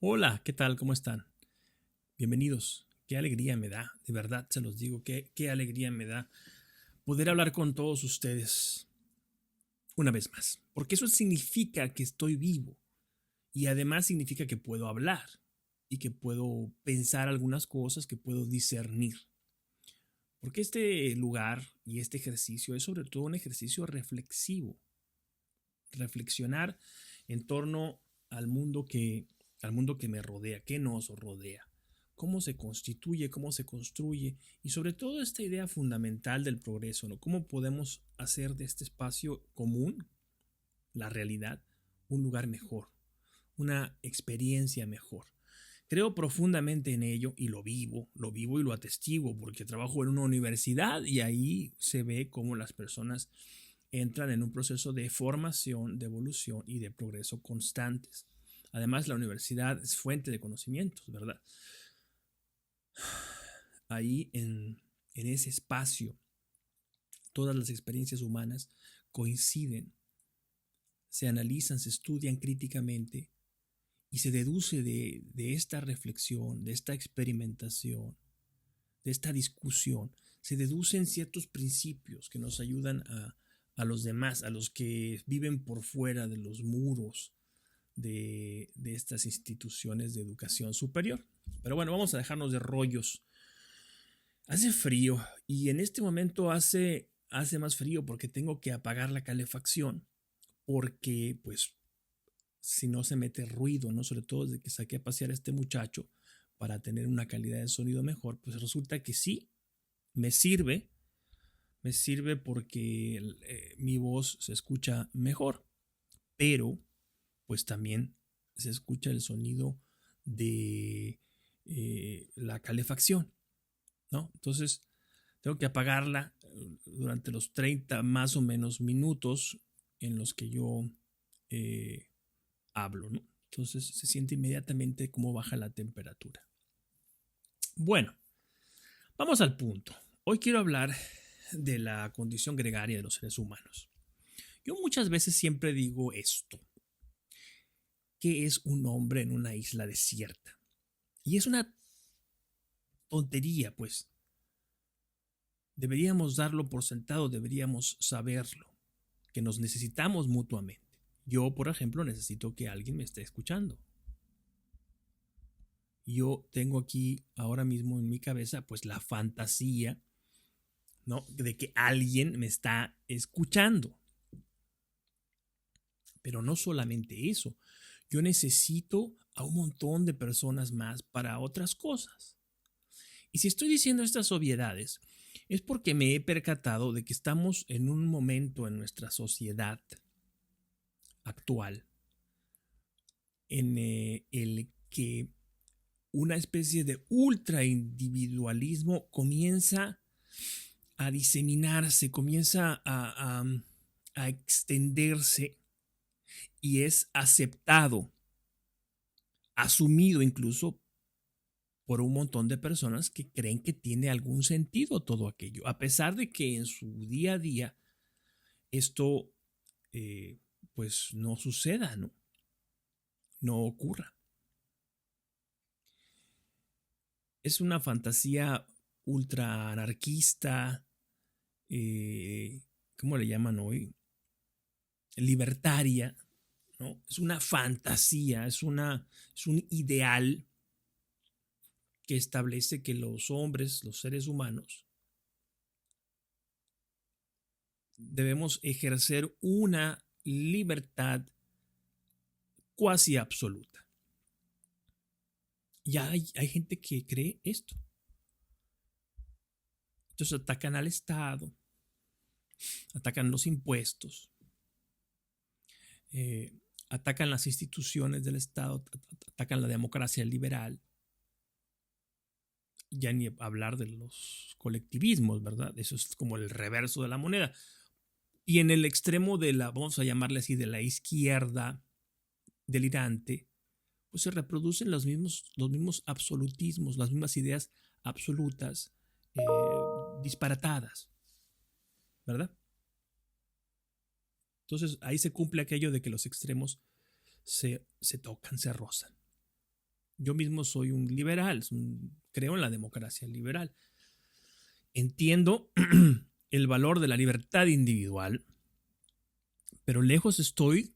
Hola, ¿qué tal? ¿Cómo están? Bienvenidos. Qué alegría me da, de verdad se los digo, qué alegría me da poder hablar con todos ustedes una vez más, porque eso significa que estoy vivo y además significa que puedo hablar y que puedo pensar algunas cosas, que puedo discernir. Porque este lugar y este ejercicio es sobre todo un ejercicio reflexivo, reflexionar en torno al mundo al mundo que me rodea, que nos rodea, cómo se constituye, cómo se construye y sobre todo esta idea fundamental del progreso, ¿no? Cómo podemos hacer de este espacio común, la realidad, un lugar mejor, una experiencia mejor. Creo profundamente en ello y lo vivo y lo atestiguo porque trabajo en una universidad y ahí se ve cómo las personas entran en un proceso de formación, de evolución y de progreso constantes. Además, la universidad es fuente de conocimientos, ¿verdad? Ahí en ese espacio, todas las experiencias humanas coinciden, se analizan, se estudian críticamente y se deduce de esta reflexión, de esta experimentación, de esta discusión, se deducen ciertos principios que nos ayudan a los demás, a los que viven por fuera de los muros de estas instituciones de educación superior. Pero bueno, vamos a dejarnos de rollos. Hace frío y en este momento hace más frío porque tengo que apagar la calefacción porque pues si no se mete ruido, ¿no? Sobre todo desde que saqué a pasear a este muchacho para tener una calidad de sonido mejor, pues resulta que sí, me sirve, me sirve porque mi voz se escucha mejor, pero pues también se escucha el sonido de la calefacción, ¿no? Entonces tengo que apagarla durante los 30 más o menos minutos en los que yo eh, hablo, ¿no? Entonces se siente inmediatamente cómo baja la temperatura. Bueno, vamos al punto. Hoy quiero hablar de la condición gregaria de los seres humanos. Yo muchas veces siempre digo esto: ¿qué es un hombre en una isla desierta? Y es una tontería, pues. Deberíamos darlo por sentado, deberíamos saberlo, que nos necesitamos mutuamente. Yo, por ejemplo, necesito que alguien me esté escuchando. Yo tengo aquí ahora mismo en mi cabeza pues la fantasía, ¿no? De que alguien me está escuchando. Pero no solamente eso, yo necesito a un montón de personas más para otras cosas. Y si estoy diciendo estas obviedades, es porque me he percatado de que estamos en un momento en nuestra sociedad actual en el que una especie de ultra individualismo comienza a diseminarse, comienza a extenderse y es aceptado, asumido incluso por un montón de personas que creen que tiene algún sentido todo aquello, a pesar de que en su día a día esto eh, pues no suceda, ¿no? No ocurra. Es una fantasía ultra anarquista, ¿cómo le llaman hoy? Libertaria, ¿no? Es una fantasía, es un ideal que establece que los hombres, los seres humanos, debemos ejercer una libertad cuasi absoluta. Y hay gente que cree esto. Entonces atacan al Estado, atacan los impuestos, eh, atacan las instituciones del Estado, atacan la democracia liberal, ya ni hablar de los colectivismos, ¿verdad? Eso es como el reverso de la moneda. Y en el extremo de la, vamos a llamarle así, de la izquierda delirante, pues se reproducen los mismos absolutismos, las mismas ideas absolutas, disparatadas, ¿verdad? Entonces ahí se cumple aquello de que los extremos se tocan, se rozan. Yo mismo soy un liberal, creo en la democracia liberal. Entiendo el valor de la libertad individual, pero lejos estoy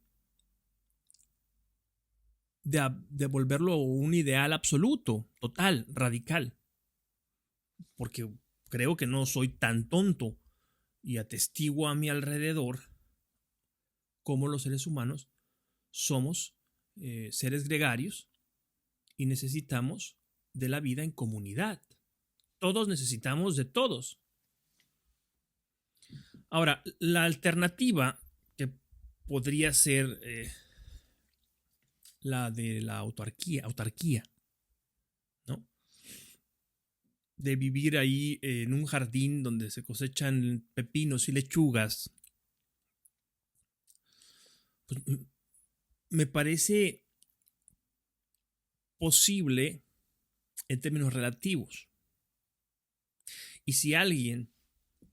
de volverlo un ideal absoluto, total, radical, porque creo que no soy tan tonto y atestiguo a mi alrededor cómo los seres humanos somos seres gregarios y necesitamos de la vida en comunidad. Todos necesitamos de todos. Ahora, la alternativa que podría ser la de la autarquía, ¿no? De vivir ahí en un jardín donde se cosechan pepinos y lechugas, pues me parece posible en términos relativos. Y si alguien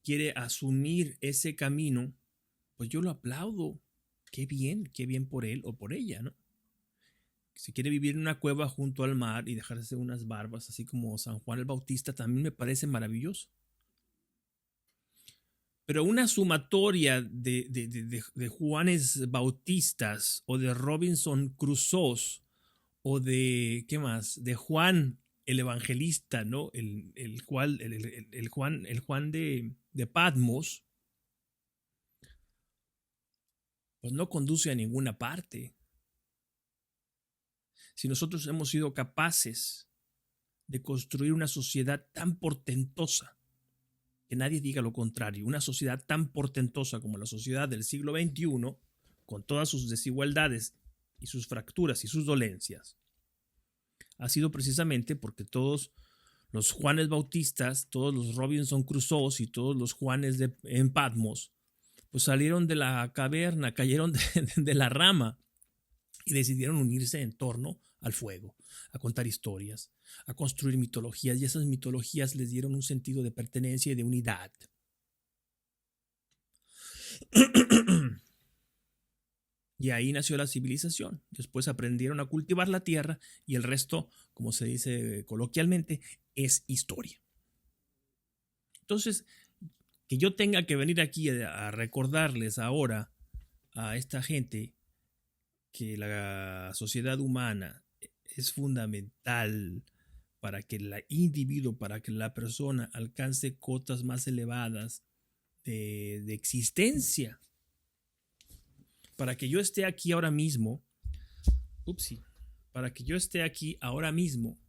quiere asumir ese camino, pues yo lo aplaudo. Qué bien por él o por ella, ¿no? Si quiere vivir en una cueva junto al mar y dejarse unas barbas, así como San Juan el Bautista, también me parece maravilloso. Pero una sumatoria de Juanes Bautistas o de Robinson Crusoe o de, ¿qué más? De Juan el Evangelista, ¿no? El Juan de Patmos, pues no conduce a ninguna parte. Si nosotros hemos sido capaces de construir una sociedad tan portentosa, que nadie diga lo contrario, una sociedad tan portentosa como la sociedad del siglo XXI, con todas sus desigualdades y sus fracturas y sus dolencias, ha sido precisamente porque todos los Juanes Bautistas, todos los Robinson Crusoe y todos los Juanes en Patmos, pues salieron de la caverna, cayeron de la rama y decidieron unirse en torno al fuego, a contar historias, a construir mitologías, y esas mitologías les dieron un sentido de pertenencia y de unidad. Y ahí nació la civilización. Después aprendieron a cultivar la tierra y el resto, como se dice coloquialmente, es historia. Entonces, que yo tenga que venir aquí a recordarles ahora a esta gente que la sociedad humana es fundamental para que el individuo, para que la persona alcance cotas más elevadas de existencia, para que yo esté aquí ahora mismo, para que yo esté aquí ahora mismo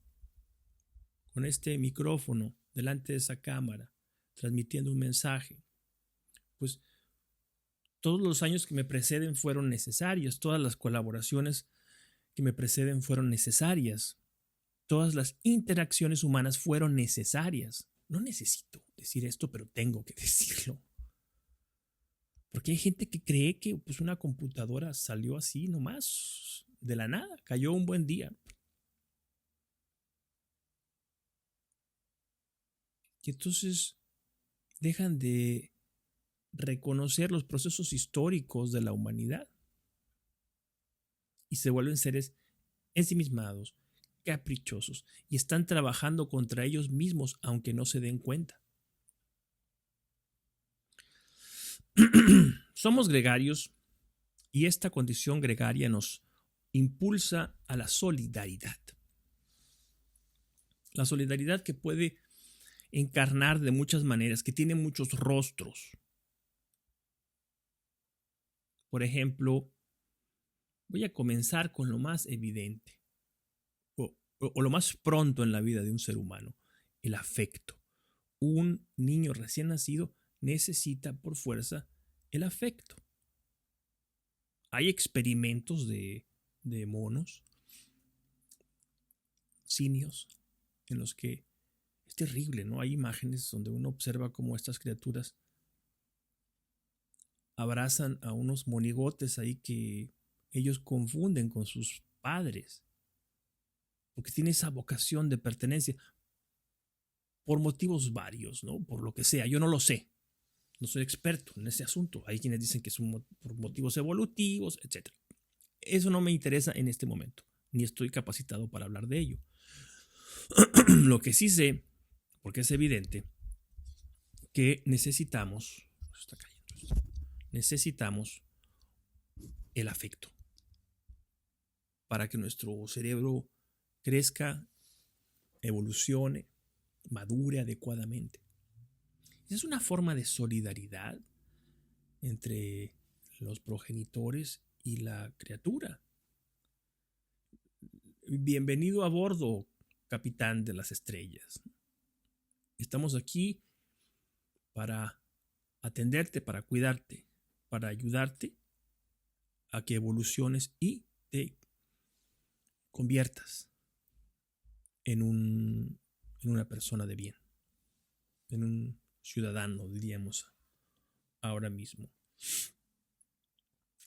con este micrófono delante de esa cámara, transmitiendo un mensaje, pues todos los años que me preceden fueron necesarios, todas las colaboraciones que me preceden fueron necesarias, todas las interacciones humanas fueron necesarias. No necesito decir esto, pero tengo que decirlo. Porque hay gente que cree que pues, una computadora salió así nomás, de la nada, cayó un buen día. Y entonces dejan de reconocer los procesos históricos de la humanidad y se vuelven seres ensimismados, caprichosos, y están trabajando contra ellos mismos aunque no se den cuenta. Somos gregarios y esta condición gregaria nos impulsa a la solidaridad. La solidaridad que puede encarnar de muchas maneras, que tiene muchos rostros. Por ejemplo, voy a comenzar con lo más evidente o lo más pronto en la vida de un ser humano, el afecto. Un niño recién nacido necesita por fuerza el afecto. Hay experimentos de monos, simios, en los que es terrible, ¿no? Hay imágenes donde uno observa cómo estas criaturas abrazan a unos monigotes ahí que ellos confunden con sus padres, porque tiene esa vocación de pertenencia por motivos varios, ¿no? Por lo que sea, yo no lo sé, no soy experto en ese asunto. Hay quienes dicen que son por motivos evolutivos, etc. Eso no me interesa en este momento. ni estoy capacitado para hablar de ello. Lo que sí sé, porque es evidente, que necesitamos el afecto para que nuestro cerebro crezca, evolucione, madure adecuadamente. Es una forma de solidaridad entre los progenitores y la criatura. Bienvenido a bordo, capitán de las estrellas. Estamos aquí para atenderte, para cuidarte, para ayudarte a que evoluciones y te conviertas en una persona de bien, en un ciudadano, diríamos ahora mismo.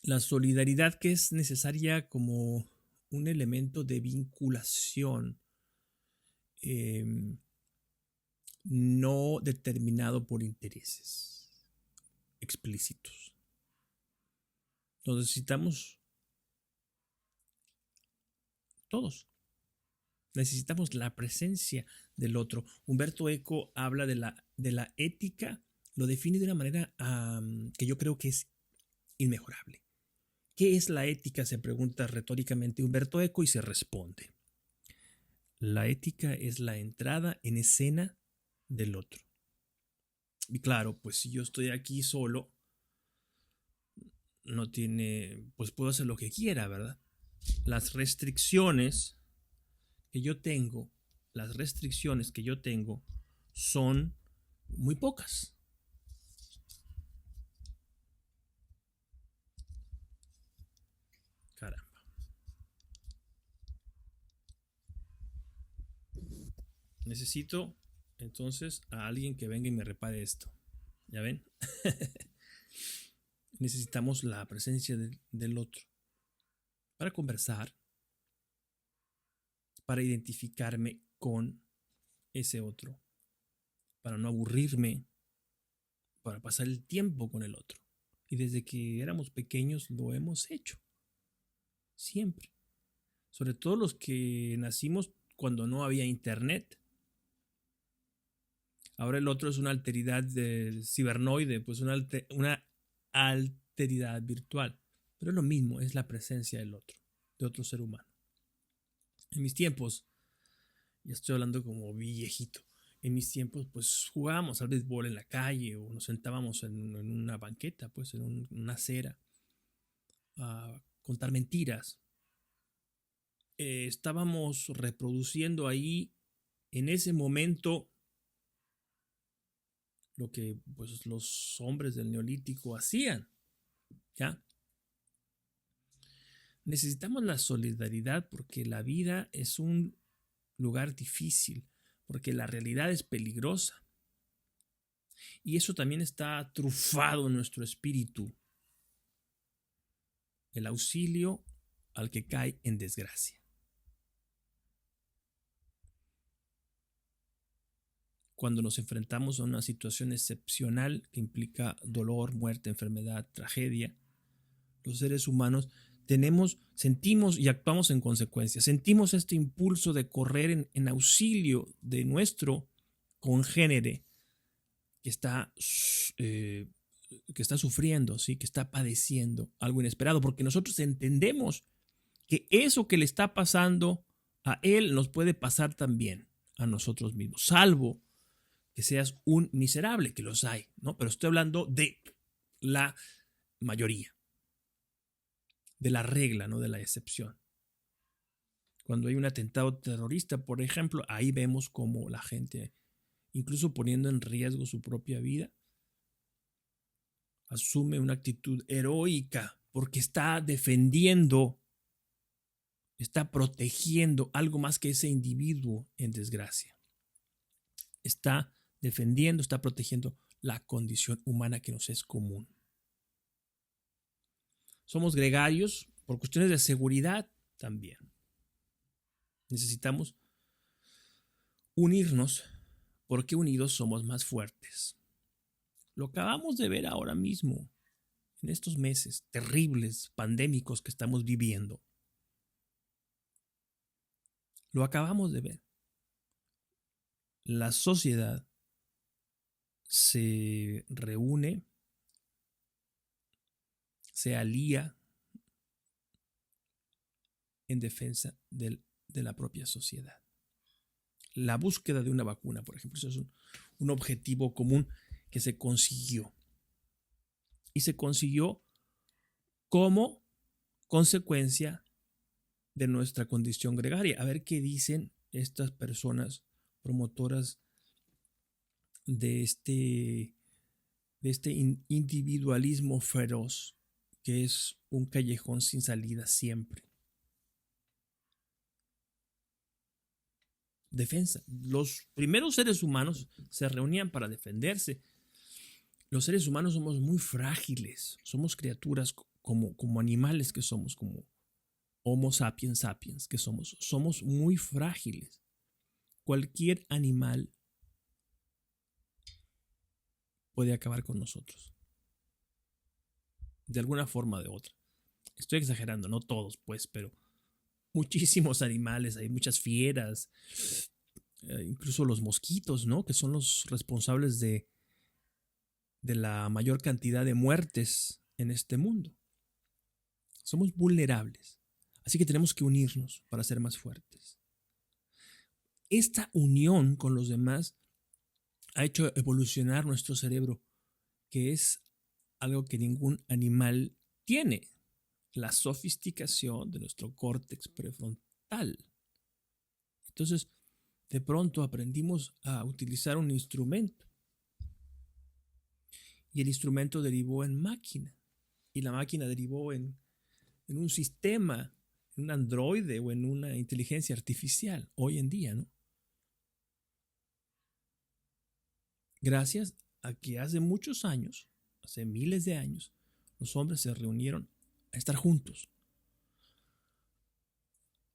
La solidaridad, que es necesaria como un elemento de vinculación no determinado por intereses explícitos. Lo necesitamos todos. Necesitamos la presencia del otro. Humberto Eco habla de la ética, lo define de una manera que yo creo que es inmejorable. ¿Qué es la ética?, se pregunta retóricamente Humberto Eco y se responde: la ética es la entrada en escena del otro. Y claro, pues si yo estoy aquí solo, no tiene, pues puedo hacer lo que quiera, ¿verdad? Las restricciones que yo tengo, son muy pocas. Caramba. Necesito entonces a alguien que venga y me repare esto. ¿Ya ven? Necesitamos la presencia del otro para conversar, para identificarme con ese otro, para no aburrirme, para pasar el tiempo con el otro. Y desde que éramos pequeños lo hemos hecho. Siempre. Sobre todo los que nacimos cuando no había internet. Ahora el otro es una alteridad cibernoide, pues una alteridad virtual. Pero es lo mismo, es la presencia del otro, de otro ser humano. En mis tiempos, ya estoy hablando como viejito, en mis tiempos pues jugábamos al béisbol en la calle o nos sentábamos en una banqueta, pues en una acera, a contar mentiras. Estábamos reproduciendo ahí en ese momento lo que pues los hombres del Neolítico hacían, ¿ya? Necesitamos la solidaridad porque la vida es un lugar difícil, porque la realidad es peligrosa. Y eso también está trufado en nuestro espíritu. El auxilio al que cae en desgracia. Cuando nos enfrentamos a una situación excepcional que implica dolor, muerte, enfermedad, tragedia, los seres humanos sentimos y actuamos en consecuencia. Sentimos este impulso de correr en auxilio de nuestro congénere que está sufriendo, ¿sí? Que está padeciendo algo inesperado, porque nosotros entendemos que eso que le está pasando a él nos puede pasar también a nosotros mismos, salvo que seas un miserable, que los hay, ¿no? Pero estoy hablando de la mayoría, de la regla, no de la excepción. Cuando hay un atentado terrorista, por ejemplo, ahí vemos cómo la gente, incluso poniendo en riesgo su propia vida, asume una actitud heroica porque está defendiendo, está protegiendo algo más que ese individuo en desgracia. Está defendiendo, está protegiendo la condición humana que nos es común. Somos gregarios por cuestiones de seguridad también. Necesitamos unirnos porque unidos somos más fuertes. Lo acabamos de ver ahora mismo, en estos meses terribles, pandémicos que estamos viviendo. Lo acabamos de ver. La sociedad se reúne, se alía en defensa de la propia sociedad. La búsqueda de una vacuna, por ejemplo, eso es un objetivo común que se consiguió. Y se consiguió como consecuencia de nuestra condición gregaria. A ver qué dicen estas personas promotoras de este individualismo feroz, que es un callejón sin salida siempre. Defensa. Los primeros seres humanos se reunían para defenderse. Los seres humanos somos muy frágiles, somos criaturas como animales que somos, como Homo sapiens sapiens que somos muy frágiles. Cualquier animal puede acabar con nosotros, de alguna forma o de otra. Estoy exagerando, no todos, pues, pero muchísimos animales, hay muchas fieras, incluso los mosquitos, ¿no? Que son los responsables de la mayor cantidad de muertes en este mundo. Somos vulnerables, así que tenemos que unirnos para ser más fuertes. Esta unión con los demás ha hecho evolucionar nuestro cerebro, que es algo que ningún animal tiene: la sofisticación de nuestro córtex prefrontal. Entonces, de pronto aprendimos a utilizar un instrumento, y el instrumento derivó en máquina, y la máquina derivó en un sistema, en un androide o en una inteligencia artificial hoy en día, ¿no? Gracias a que hace muchos años, hace miles de años, los hombres se reunieron a estar juntos,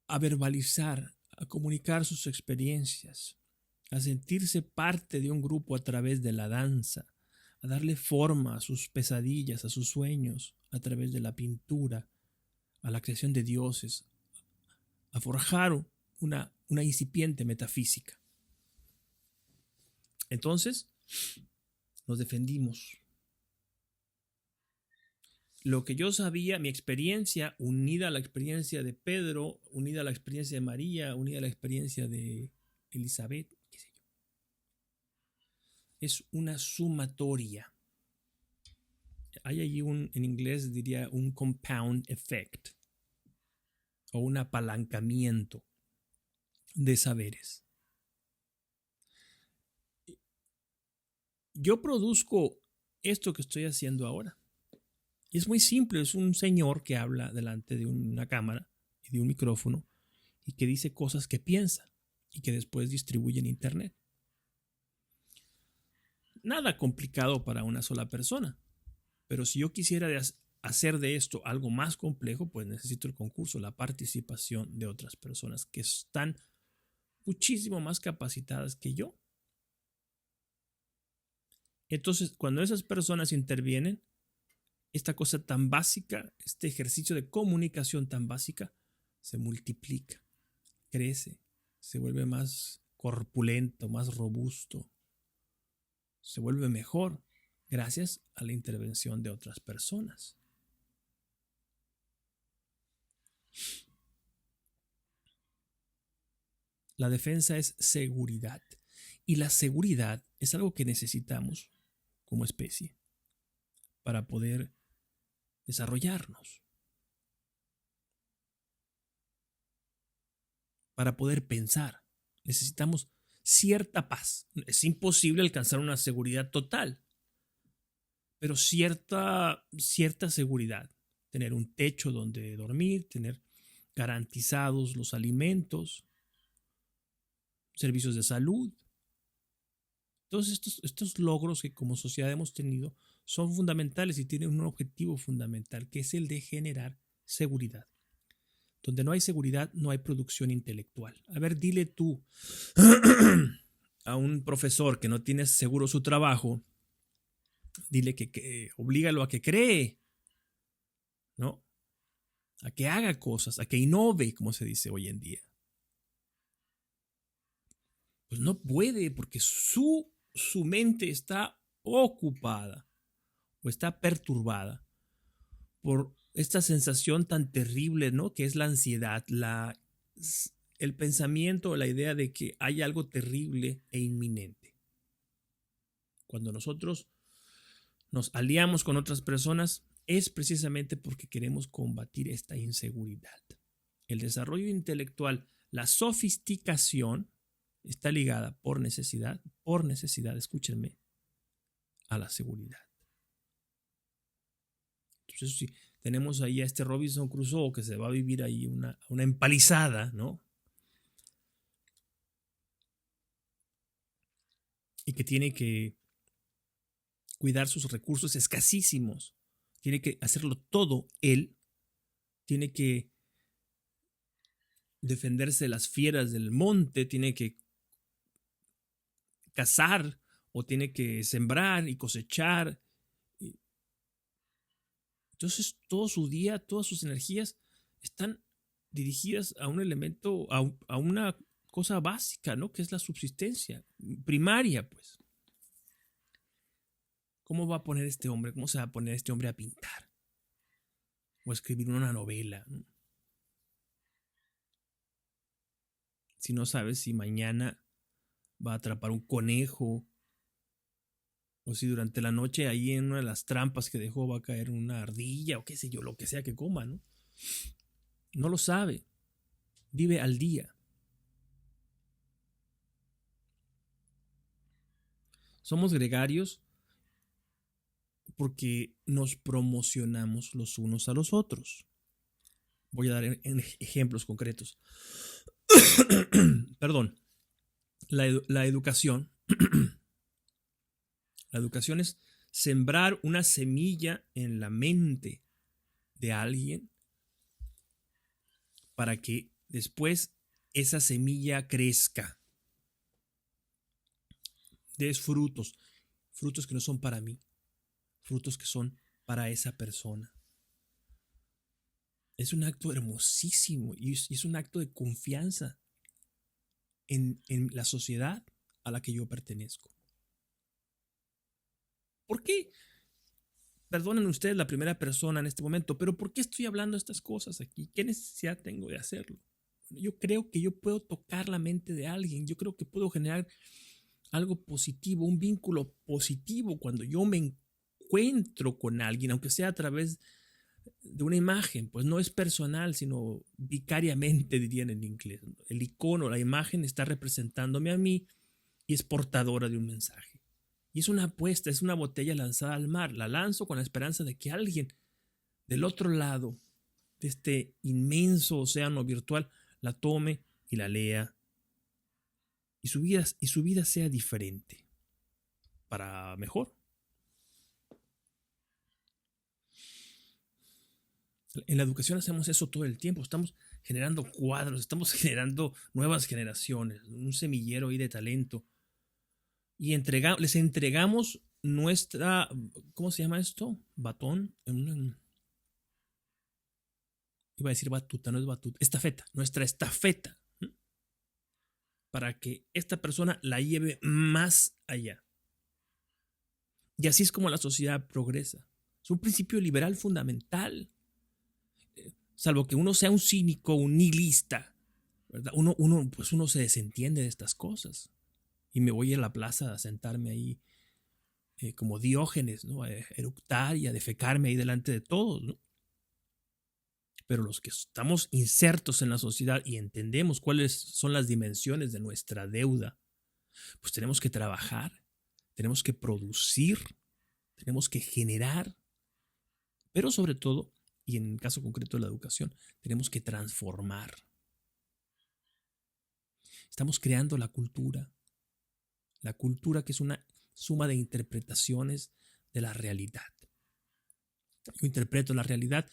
a verbalizar, a comunicar sus experiencias, a sentirse parte de un grupo a través de la danza, a darle forma a sus pesadillas, a sus sueños, a través de la pintura, a la creación de dioses, a forjar una incipiente metafísica. Entonces, nos defendimos. Lo que yo sabía, mi experiencia, unida a la experiencia de Pedro, unida a la experiencia de María, unida a la experiencia de Elizabeth, qué sé yo, es una sumatoria. Hay allí en inglés diría un compound effect, o un apalancamiento de saberes. Yo produzco esto que estoy haciendo ahora. Y es muy simple, es un señor que habla delante de una cámara y de un micrófono y que dice cosas que piensa y que después distribuye en internet. Nada complicado para una sola persona, pero si yo quisiera hacer de esto algo más complejo, pues necesito el concurso, la participación de otras personas que están muchísimo más capacitadas que yo. Entonces, cuando esas personas intervienen, esta cosa tan básica, este ejercicio de comunicación tan básica, se multiplica, crece, se vuelve más corpulento, más robusto, se vuelve mejor gracias a la intervención de otras personas. La defensa es seguridad, y la seguridad es algo que necesitamos como especie para poder desarrollarnos, para poder pensar. Necesitamos cierta paz. Es imposible alcanzar una seguridad total, pero cierta seguridad. Tener un techo donde dormir, tener garantizados los alimentos, servicios de salud. Todos estos logros que como sociedad hemos tenido son fundamentales y tienen un objetivo fundamental, que es el de generar seguridad. Donde no hay seguridad, no hay producción intelectual. A ver, dile tú a un profesor que no tiene seguro su trabajo, dile que oblígalo a que cree, ¿no? A que haga cosas, a que innove, como se dice hoy en día. pues no puede porque su mente está ocupada o está perturbada por esta sensación tan terrible, ¿no? Que es la ansiedad, el pensamiento, la idea de que hay algo terrible e inminente. Cuando nosotros nos aliamos con otras personas, es precisamente porque queremos combatir esta inseguridad. El desarrollo intelectual, la sofisticación, está ligada por necesidad, escúchenme, a la seguridad. Entonces, si tenemos ahí a este Robinson Crusoe que se va a vivir ahí una empalizada, ¿no? Y que tiene que cuidar sus recursos escasísimos, tiene que hacerlo todo él, tiene que defenderse de las fieras del monte, tiene que cazar o tiene que sembrar y cosechar. Entonces todo su día, todas sus energías están dirigidas a un elemento, a una cosa básica, ¿no? Que es la subsistencia primaria, pues. ¿Cómo va a poner este hombre? ¿Cómo se va a poner este hombre a pintar? O a escribir una novela, ¿no? Si no sabes si mañana va a atrapar un conejo o si durante la noche ahí en una de las trampas que dejó va a caer una ardilla o qué sé yo, lo que sea que coma, ¿no? No lo sabe. Vive al día. Somos gregarios porque nos promocionamos los unos a los otros. Voy a dar ejemplos concretos. Perdón. La educación. La educación es sembrar una semilla en la mente de alguien para que después esa semilla crezca, des frutos, frutos que no son para mí, frutos que son para esa persona. Es un acto hermosísimo y es un acto de confianza en la sociedad a la que yo pertenezco. ¿Por qué? Perdonen ustedes la primera persona en este momento, pero ¿por qué estoy hablando estas cosas aquí? ¿Qué necesidad tengo de hacerlo? Bueno, yo creo que yo puedo tocar la mente de alguien, yo creo que puedo generar algo positivo, un vínculo positivo cuando yo me encuentro con alguien, aunque sea a través de una imagen, pues no es personal, sino vicariamente, dirían en inglés. El icono, la imagen está representándome a mí y es portadora de un mensaje. Y es una apuesta, es una botella lanzada al mar. La lanzo con la esperanza de que alguien del otro lado de este inmenso océano virtual la tome y la lea y su vida sea diferente, para mejor. En la educación hacemos eso todo el tiempo, estamos generando cuadros, estamos generando nuevas generaciones, un semillero ahí de talento. Y les entregamos nuestra, ¿cómo se llama esto? Batón. Iba a decir batuta, no es batuta, estafeta, nuestra estafeta, ¿no? Para que esta persona la lleve más allá. Y así es como la sociedad progresa. Es un principio liberal fundamental. Salvo que uno sea un cínico, un nihilista, ¿verdad? Uno se desentiende de estas cosas. Y me voy a la plaza a sentarme ahí como Diógenes, ¿no? A eructar y a defecarme ahí delante de todos, ¿no? Pero los que estamos insertos en la sociedad y entendemos cuáles son las dimensiones de nuestra deuda, pues tenemos que trabajar, tenemos que producir, tenemos que generar, pero sobre todo, y en el caso concreto de la educación, tenemos que transformar. Estamos creando la cultura que es una suma de interpretaciones de la realidad. Yo interpreto la realidad,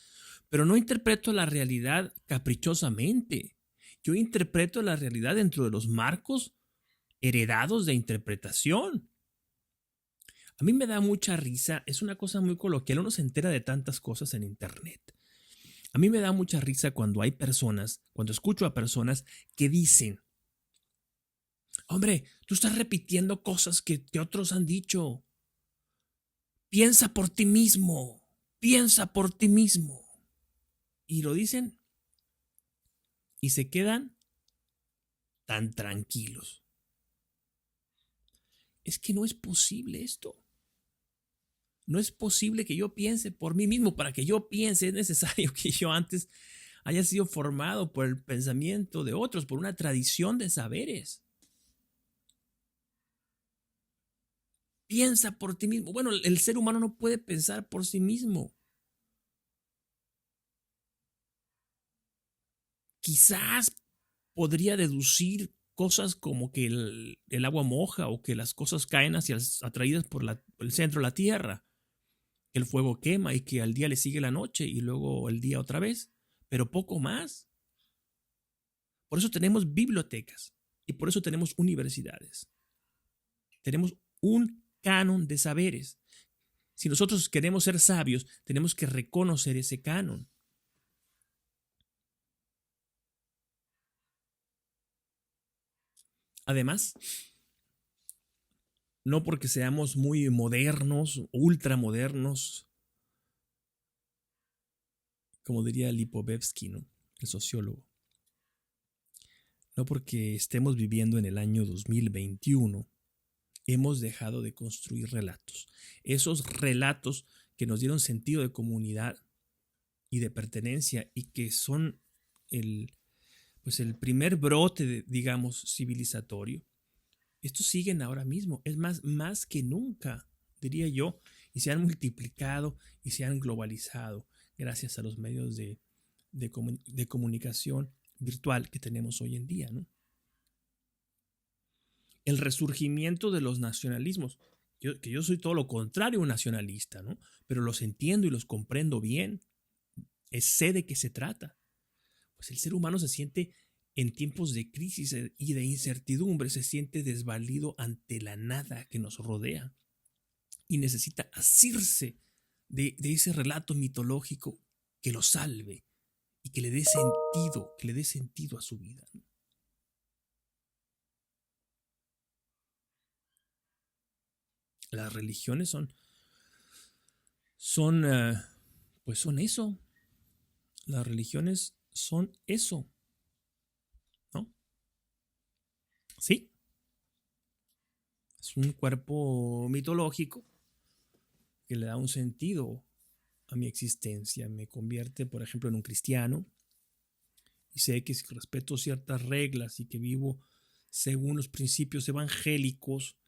pero no interpreto la realidad caprichosamente. Yo interpreto la realidad dentro de los marcos heredados de interpretación. A mí me da mucha risa, es una cosa muy coloquial, uno se entera de tantas cosas en internet. A mí me da mucha risa cuando escucho a personas que dicen, Hombre, tú estás repitiendo cosas que otros han dicho. Piensa por ti mismo, piensa por ti mismo. Y lo dicen y se quedan tan tranquilos. Es que no es posible esto. No es posible que yo piense por mí mismo. Para que yo piense es necesario que yo antes haya sido formado por el pensamiento de otros, por una tradición de saberes. Piensa por ti mismo. Bueno, el ser humano no puede pensar por sí mismo. Quizás podría deducir cosas como que el agua moja o que las cosas caen atraídas por el centro de la tierra, que el fuego quema y que al día le sigue la noche y luego el día otra vez, pero poco más. Por eso tenemos bibliotecas y por eso tenemos universidades. Tenemos un canon de saberes. Si nosotros queremos ser sabios, tenemos que reconocer ese canon. Además, no porque seamos muy modernos, ultramodernos, como diría Lipovetsky, ¿no? El sociólogo. No porque estemos viviendo en el año 2021, hemos dejado de construir relatos. Esos relatos que nos dieron sentido de comunidad y de pertenencia y que son el primer brote, digamos, civilizatorio. Estos siguen ahora mismo, es más que nunca, diría yo, y se han multiplicado y se han globalizado gracias a los medios de comunicación virtual que tenemos hoy en día, ¿no? El resurgimiento de los nacionalismos, que yo soy todo lo contrario a un nacionalista, ¿no? Pero los entiendo y los comprendo bien, sé de qué se trata. Pues el ser humano se siente en tiempos de crisis y de incertidumbre, se siente desvalido ante la nada que nos rodea y necesita asirse de ese relato mitológico que lo salve y que le dé sentido a su vida. Las religiones son, pues son eso. Las religiones son eso, ¿no? Sí, es un cuerpo mitológico que le da un sentido a mi existencia. Me convierte, por ejemplo, en un cristiano y sé que si respeto ciertas reglas y que vivo según los principios evangélicos,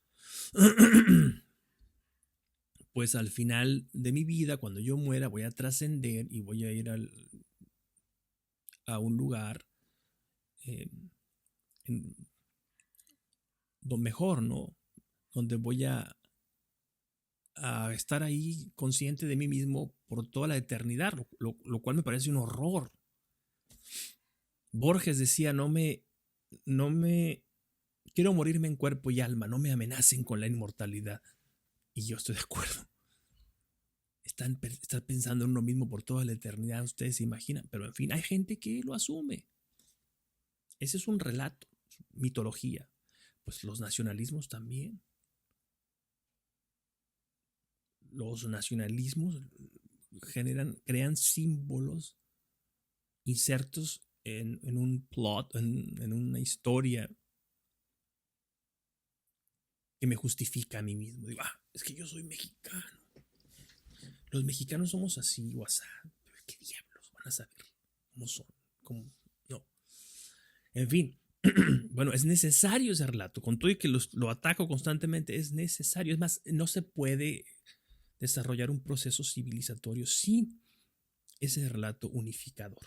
pues al final de mi vida, cuando yo muera, voy a trascender y voy a ir a un lugar eh, en, mejor, ¿no? Donde voy a estar ahí consciente de mí mismo por toda la eternidad, lo cual me parece un horror. Borges decía, no me, quiero morirme en cuerpo y alma, no me amenacen con la inmortalidad. Y yo estoy de acuerdo. Están pensando en uno mismo por toda la eternidad, ustedes se imaginan, pero en fin, hay gente que lo asume. Ese es un relato, mitología. Pues los nacionalismos también. Los nacionalismos crean símbolos insertos en un plot, en una historia que me justifica a mí mismo. Digo, es que yo soy mexicano. Los mexicanos somos así o así. ¿Qué diablos van a saber cómo son? ¿Cómo? No. En fin, bueno, es necesario ese relato. Con todo y que lo ataco constantemente, es necesario. Es más, no se puede desarrollar un proceso civilizatorio sin ese relato unificador.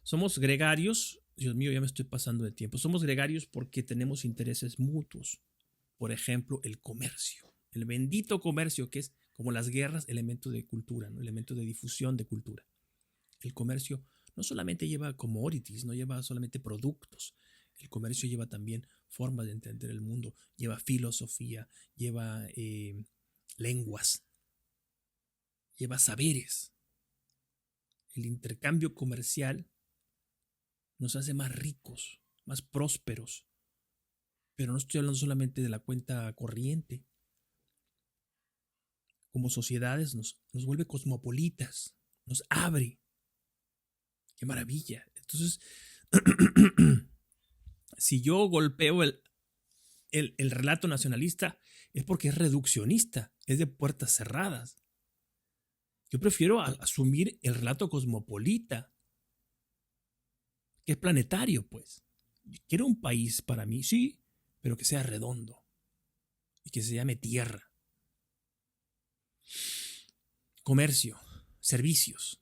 Somos gregarios, Dios mío, ya me estoy pasando de tiempo. Somos gregarios porque tenemos intereses mutuos. Por ejemplo, el comercio. El bendito comercio, que es como las guerras, elemento de cultura, ¿no? Elemento de difusión de cultura. El comercio no solamente lleva commodities, no lleva solamente productos. El comercio lleva también formas de entender el mundo, lleva filosofía, lleva lenguas, lleva saberes. El intercambio comercial nos hace más ricos, más prósperos. Pero no estoy hablando solamente de la cuenta corriente. Como sociedades nos vuelve cosmopolitas, nos abre. ¡Qué maravilla! Entonces, si yo golpeo el relato nacionalista, es porque es reduccionista, es de puertas cerradas. Yo prefiero asumir el relato cosmopolita, que es planetario, pues. Quiero un país para mí, sí, pero que sea redondo y que se llame tierra. Comercio, servicios.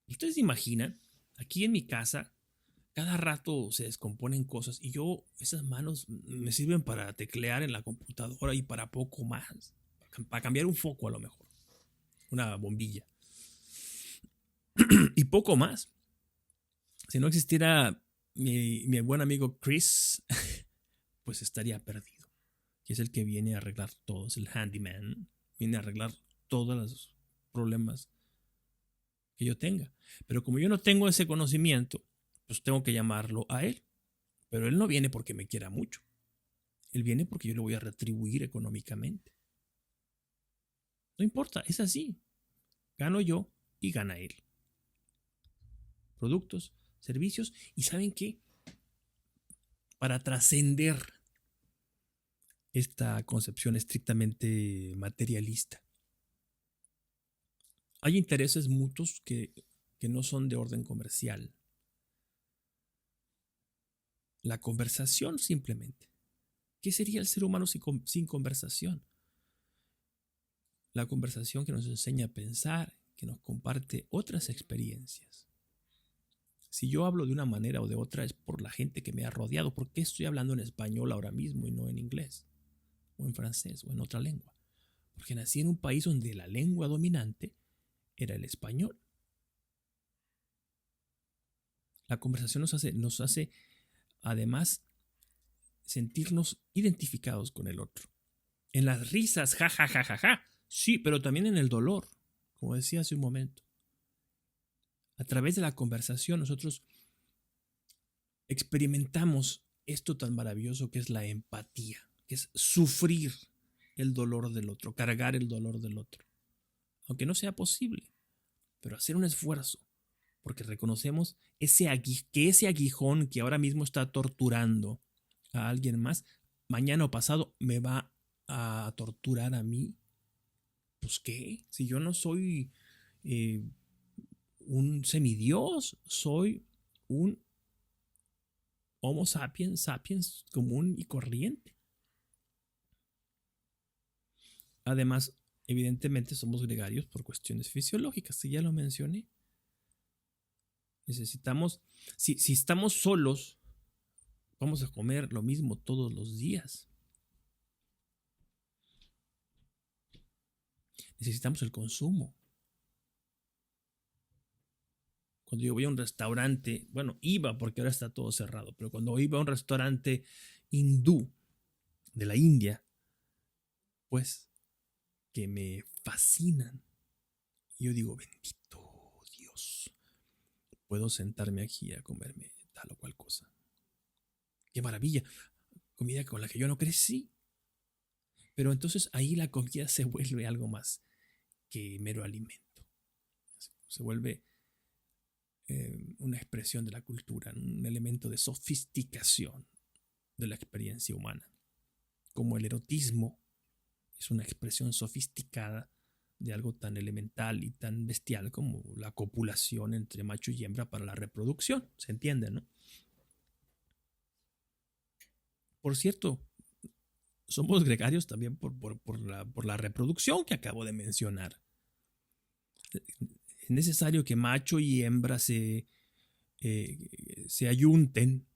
¿Ustedes se imaginan? Aquí en mi casa, cada rato se descomponen cosas y esas manos me sirven para teclear en la computadora y para poco más. Para cambiar un foco a lo mejor, una bombilla. Y poco más. Si no existiera mi buen amigo Chris, pues estaría perdido. Que es el que viene a arreglar todo, es el handyman. Viene a arreglar todos los problemas que yo tenga. Pero como yo no tengo ese conocimiento, pues tengo que llamarlo a él. Pero él no viene porque me quiera mucho. Él viene porque yo le voy a retribuir económicamente. No importa, es así. Gano yo y gana él. Productos, servicios. ¿Y saben qué? Para trascender esta concepción estrictamente materialista, hay intereses mutuos que no son de orden comercial. La conversación simplemente. ¿Qué sería el ser humano sin conversación? La conversación que nos enseña a pensar, que nos comparte otras experiencias. Si yo hablo de una manera o de otra es por la gente que me ha rodeado. ¿Por qué estoy hablando en español ahora mismo y no en inglés? O en francés o en otra lengua. Porque nací en un país donde la lengua dominante era el español. La conversación nos hace además sentirnos identificados con el otro. En las risas, ja, ja, ja, ja, ja. Sí, pero también en el dolor, como decía hace un momento. A través de la conversación nosotros experimentamos esto tan maravilloso que es la empatía, que es sufrir el dolor del otro, cargar el dolor del otro. Aunque no sea posible, pero hacer un esfuerzo, porque reconocemos que ese aguijón que ahora mismo está torturando a alguien más, mañana o pasado me va a torturar a mí. Pues qué, si yo no soy un semidios, soy un Homo sapiens sapiens común y corriente. Además, evidentemente somos gregarios por cuestiones fisiológicas, que ya lo mencioné. Necesitamos, si estamos solos, vamos a comer lo mismo todos los días. Necesitamos el consumo. Cuando yo voy a un restaurante, bueno, iba porque ahora está todo cerrado, pero cuando iba a un restaurante hindú de la India, pues que me fascinan. Y yo digo, bendito Dios, puedo sentarme aquí a comerme tal o cual cosa. Qué maravilla, comida con la que yo no crecí. Pero entonces ahí la comida se vuelve algo más que mero alimento. Se vuelve una expresión de la cultura, un elemento de sofisticación de la experiencia humana. Como el erotismo es una expresión sofisticada de algo tan elemental y tan bestial como la copulación entre macho y hembra para la reproducción. ¿Se entiende, no? Por cierto, somos gregarios también por la reproducción que acabo de mencionar. Es necesario que macho y hembra se ayunten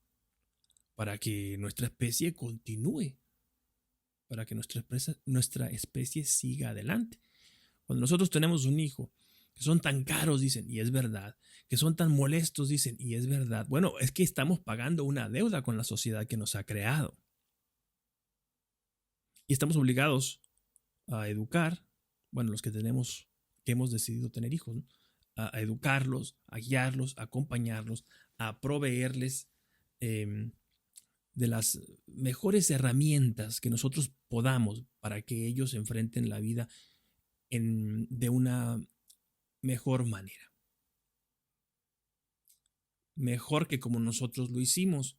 para que nuestra especie continúe, para que nuestra especie siga adelante. Cuando nosotros tenemos un hijo, que son tan caros, dicen, y es verdad, que son tan molestos, dicen, y es verdad. Bueno, es que estamos pagando una deuda con la sociedad que nos ha creado. Y estamos obligados a educar, bueno, los que hemos decidido tener hijos, ¿no? A educarlos, a guiarlos, a acompañarlos, a proveerles em, de las mejores herramientas que nosotros podamos para que ellos enfrenten la vida de una mejor manera. Mejor que como nosotros lo hicimos,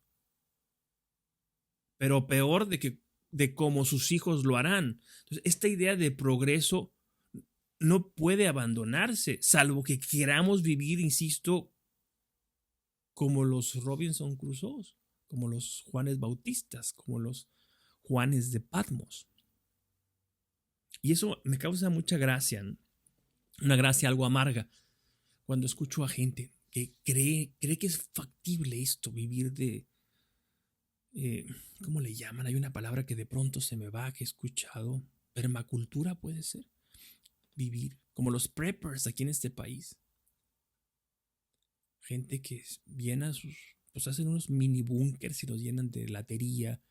pero peor de cómo sus hijos lo harán. Entonces, esta idea de progreso no puede abandonarse, salvo que queramos vivir, insisto, como los Robinson Crusoe, como los Juanes Bautistas, como los Juanes de Patmos. Y eso me causa mucha gracia, ¿no? Una gracia algo amarga, cuando escucho a gente que cree que es factible esto, vivir de, ¿cómo le llaman? Hay una palabra que de pronto se me va, que he escuchado, permacultura puede ser, vivir, como los preppers aquí en este país. Gente que llena pues hacen unos mini búnkers y los llenan de latería,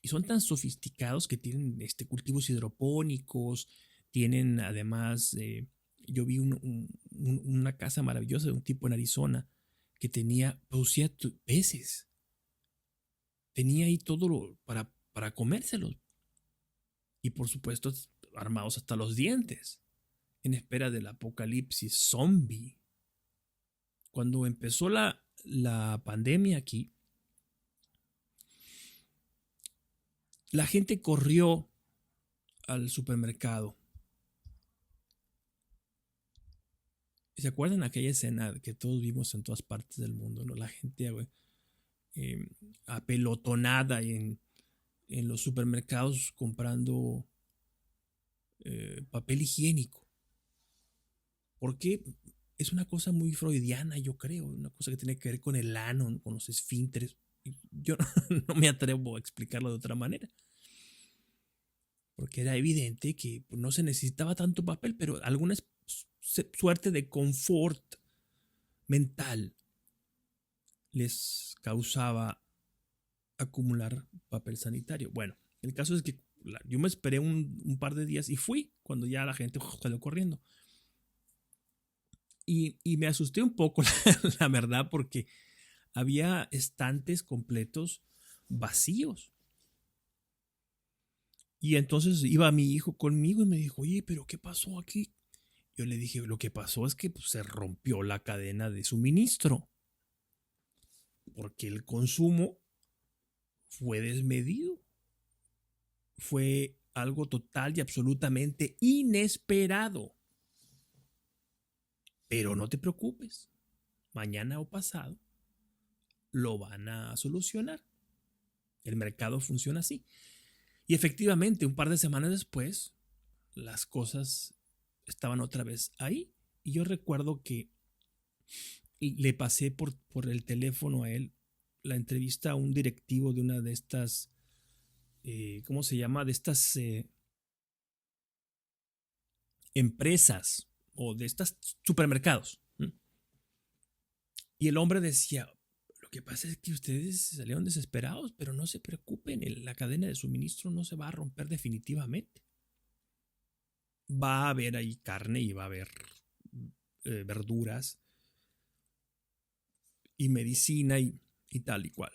y son tan sofisticados que tienen cultivos hidropónicos, tienen además, yo vi una casa maravillosa de un tipo en Arizona que producía peces, tenía ahí todo para comérselos, y por supuesto armados hasta los dientes, en espera del apocalipsis zombie. Cuando empezó la pandemia aquí, la gente corrió al supermercado. ¿Se acuerdan aquella escena que todos vimos en todas partes del mundo, ¿no? La gente apelotonada en los supermercados comprando papel higiénico. Porque es una cosa muy freudiana, yo creo, una cosa que tiene que ver con el ano, ¿no? Con los esfínteres. Yo no me atrevo a explicarlo de otra manera, porque era evidente que no se necesitaba tanto papel, pero alguna suerte de confort mental les causaba acumular papel sanitario. Bueno, el caso es que yo me esperé un par de días y fui cuando ya la gente salió corriendo. Y me asusté un poco, la verdad, porque había estantes completos vacíos. Y entonces iba mi hijo conmigo y me dijo, oye, pero ¿qué pasó aquí? Yo le dije, lo que pasó es que pues, se rompió la cadena de suministro, porque el consumo fue desmedido. Fue algo total y absolutamente inesperado. Pero no te preocupes, mañana o pasado lo van a solucionar. El mercado funciona así. Y efectivamente, un par de semanas después, las cosas estaban otra vez ahí. Y yo recuerdo que le pasé por el teléfono a él la entrevista a un directivo de una de estas, ¿cómo se llama? De estas empresas o de estos supermercados. Y el hombre decía, lo que pasa es que ustedes salieron desesperados, pero no se preocupen, la cadena de suministro no se va a romper definitivamente. Va a haber ahí carne y va a haber verduras y medicina y tal y cual.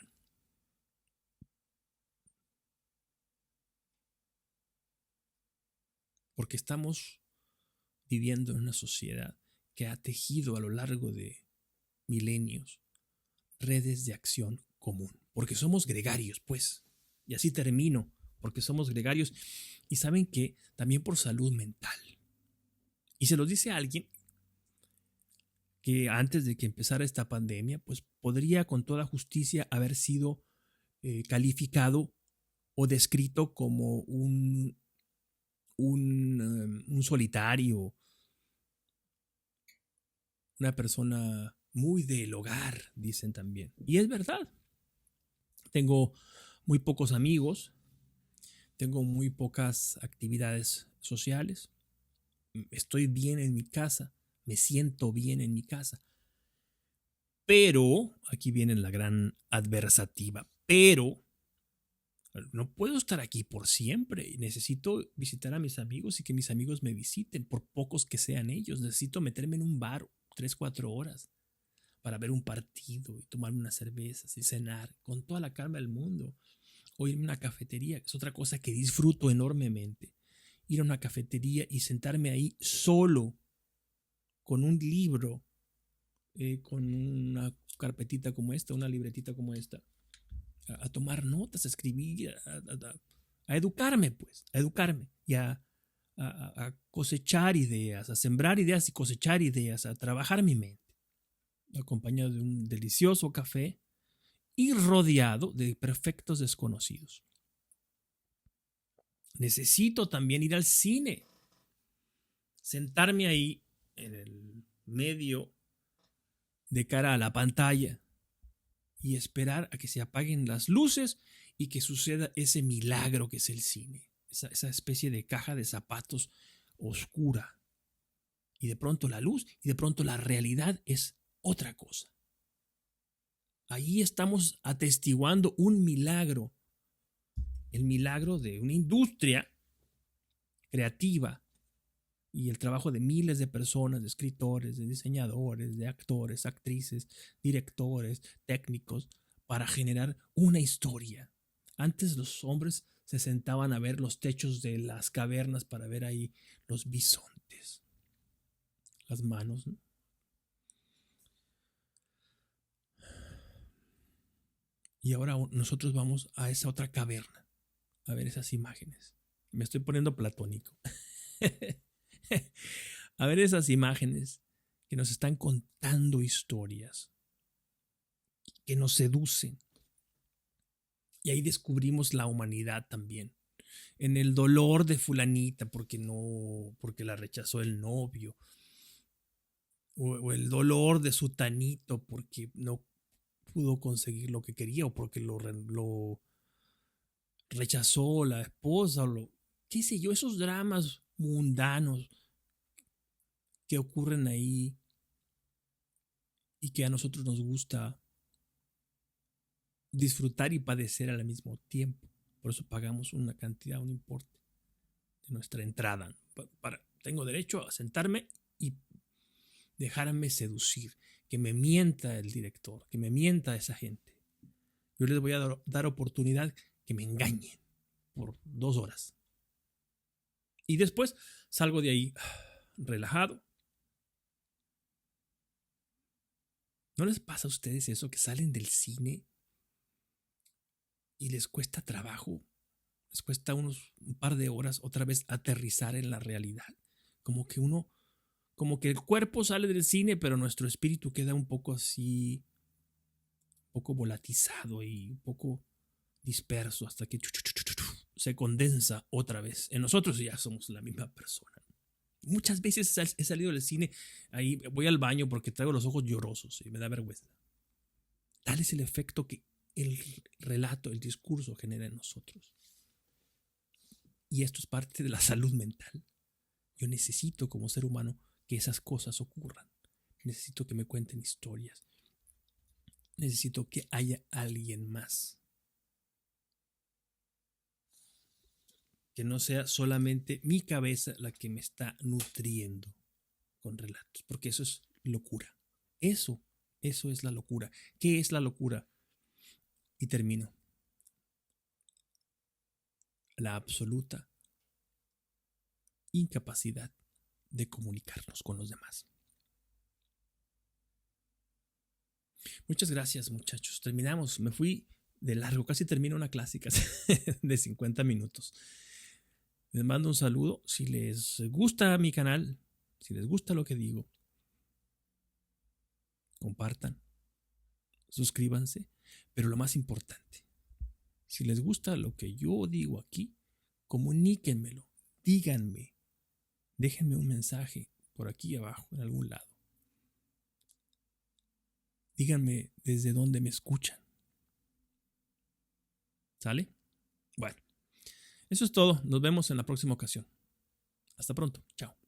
Porque estamos viviendo en una sociedad que ha tejido a lo largo de milenios redes de acción común. Porque somos gregarios, pues. Y así termino, porque somos gregarios. Y saben que también por salud mental. Y se los dice a alguien que antes de que empezara esta pandemia, pues podría con toda justicia haber sido calificado o descrito como un solitario, una persona muy del hogar, dicen también. Y es verdad. Tengo muy pocos amigos, tengo muy pocas actividades sociales, estoy bien en mi casa, me siento bien en mi casa. Pero, aquí viene la gran adversativa, pero no puedo estar aquí por siempre. Necesito visitar a mis amigos y que mis amigos me visiten, por pocos que sean ellos. Necesito meterme en un bar 3, 4 horas para ver un partido y tomarme unas cervezas y cenar con toda la calma del mundo. O irme a una cafetería, que es otra cosa que disfruto enormemente. Ir a una cafetería y sentarme ahí solo, con un libro, con una carpetita como esta, una libretita como esta, a tomar notas, a escribir, a educarme, pues, a educarme y a cosechar ideas, a sembrar ideas y cosechar ideas, a trabajar mi mente, acompañado de un delicioso café y rodeado de perfectos desconocidos. Necesito también ir al cine, sentarme ahí en el medio de cara a la pantalla y esperar a que se apaguen las luces y que suceda ese milagro que es el cine, esa especie de caja de zapatos oscura. Y de pronto la luz y de pronto la realidad es otra cosa. Ahí estamos atestiguando un milagro, el milagro de una industria creativa y el trabajo de miles de personas, de escritores, de diseñadores, de actores, actrices, directores, técnicos, para generar una historia. Antes los hombres se sentaban a ver los techos de las cavernas para ver ahí los bisontes, las manos, ¿no? Y ahora nosotros vamos a esa otra caverna a ver esas imágenes. Me estoy poniendo platónico. A ver esas imágenes que nos están contando historias, que nos seducen. Y ahí descubrimos la humanidad también. En el dolor de fulanita porque la rechazó el novio. O el dolor de sutanito porque no pudo conseguir lo que quería o porque lo rechazó la esposa o qué sé yo, esos dramas mundanos que ocurren ahí y que a nosotros nos gusta disfrutar y padecer al mismo tiempo. Por eso pagamos una cantidad, un importe de nuestra entrada. Tengo derecho a sentarme y dejarme seducir, que me mienta el director, que me mienta esa gente. Yo les voy a dar oportunidad que me engañen por 2 horas. Y después salgo de ahí relajado. ¿No les pasa a ustedes eso que salen del cine y les cuesta trabajo? Les cuesta un par de horas otra vez aterrizar en la realidad. Como que el cuerpo sale del cine, pero nuestro espíritu queda un poco así, un poco volatizado y un poco disperso hasta que se condensa otra vez. En nosotros ya somos la misma persona. Muchas veces he salido del cine, ahí voy al baño porque traigo los ojos llorosos y me da vergüenza. Tal es el efecto que el relato, el discurso genera en nosotros. Y esto es parte de la salud mental. Yo necesito como ser humano que esas cosas ocurran. Necesito que me cuenten historias. Necesito que haya alguien más. Que no sea solamente mi cabeza la que me está nutriendo con relatos. Porque eso es locura. Eso es la locura. ¿Qué es la locura? Y termino. La absoluta incapacidad de comunicarnos con los demás. Muchas gracias, muchachos. Terminamos. Me fui de largo. Casi termino una clase de 50 minutos. Les mando un saludo. Si les gusta mi canal, si les gusta lo que digo, compartan, suscríbanse. Pero lo más importante, si les gusta lo que yo digo aquí, comuníquenmelo. Díganme. Déjenme un mensaje por aquí abajo, en algún lado. Díganme desde dónde me escuchan. ¿Sale? Bueno, eso es todo. Nos vemos en la próxima ocasión. Hasta pronto. Chao.